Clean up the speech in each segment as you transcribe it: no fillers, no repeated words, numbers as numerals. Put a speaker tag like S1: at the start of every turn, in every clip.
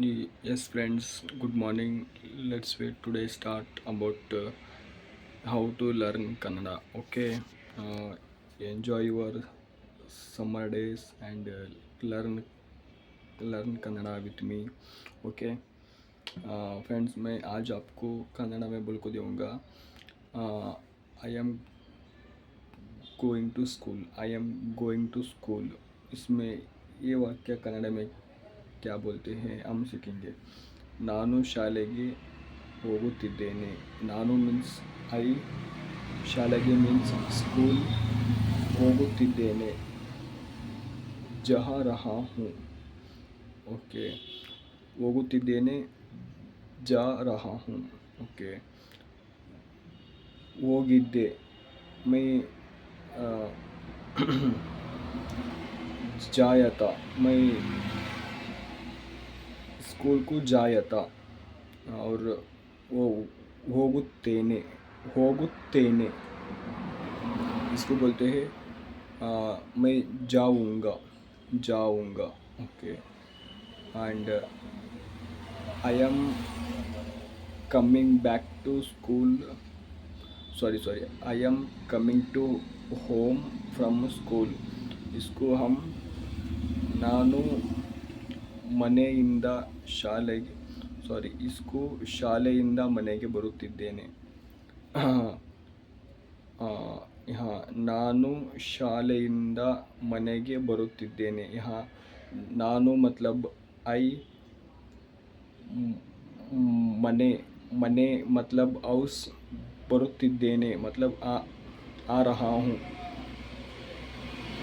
S1: Yes, friends, good morning. Let's wait today start about how to learn Kannada. Okay, enjoy your summer days and learn Kannada with me. Okay, friends मैं आज आपको कन्नड़ा में बोल को दूँगा. I am going to school. I am going to school. इसमें ये वाक्य कन्नड़ में क्या बोलते हैं हम सीखेंगे. ನಾನು ಶಾಲೆಗೆ ಹೋಗುತ್ತಿದ್ದೇನೆ. ನಾನು ಮೀನ್ಸ್ ಐ, ಶಾಲೆಗೆ ಮೀನ್ಸ್ ಸ್ಕೂಲ್, ಹೋಗುತ್ತಿದ್ದೇನೆ ಜಾ ರಹಾ ಹೂँ. ಓಕೆ, ಹೋಗುತ್ತಿದ್ದೇನೆ ಜಾ ರಹಾ ಹೂँ. ಓಕೆ, ಹೋಗಿದ್ದೆ ಮೈ जाया था. मैं स्कूल को जाया था. और वो ಹೋಗುತ್ತೇನೆ. ಹೋಗುತ್ತೇನೆ इसको बोलते हैं मैं जाऊँगा. जाऊँगा. Okay, and I am coming back to school. Sorry, I am coming to home from school. इसको हम ನಾನು ಮನೆಯಿಂದ ಶಾಲೆಗೆ इसको ಶಾಲೆಯಿಂದ ಮನೆಗೆ ಬರುತ್ತಿದ್ದೇನೆ. यहाँ ನಾನು ಶಾಲೆಯಿಂದ ಮನೆಗೆ ಬರುತ್ತಿದ್ದೇನೆ. यहाँ ನಾನು मतलब आई, ಮನೆ ಮನೆ मतलब हाउस, ಬರುತ್ತಿದ್ದೇನೆ मतलब आ रहा हूँ.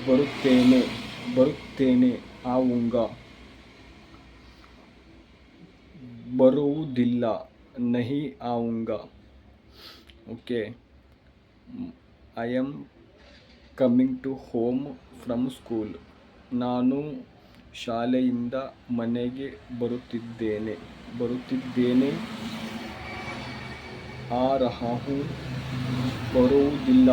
S1: ಬರುತ್ತೇನೆ ಬರುತ್ತೇನೆ आऊँगा. ಬರುವುದಿಲ್ಲ नहीं आऊँगा. Okay, I am coming to home from school. ನಾನು ಶಾಲೆಯಿಂದ ಮನೆಗೆ ಬರುತ್ತಿದ್ದೇನೆ. ಆ ರಹಾ ಹೂँ. ಬರುವುದಿಲ್ಲ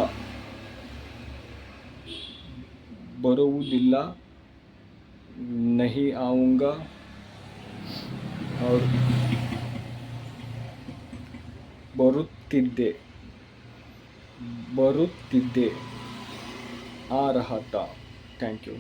S1: नहीं आऊँगा. और ಬರುತ್ತಿದ್ದೆ आ रहा था. Thank you.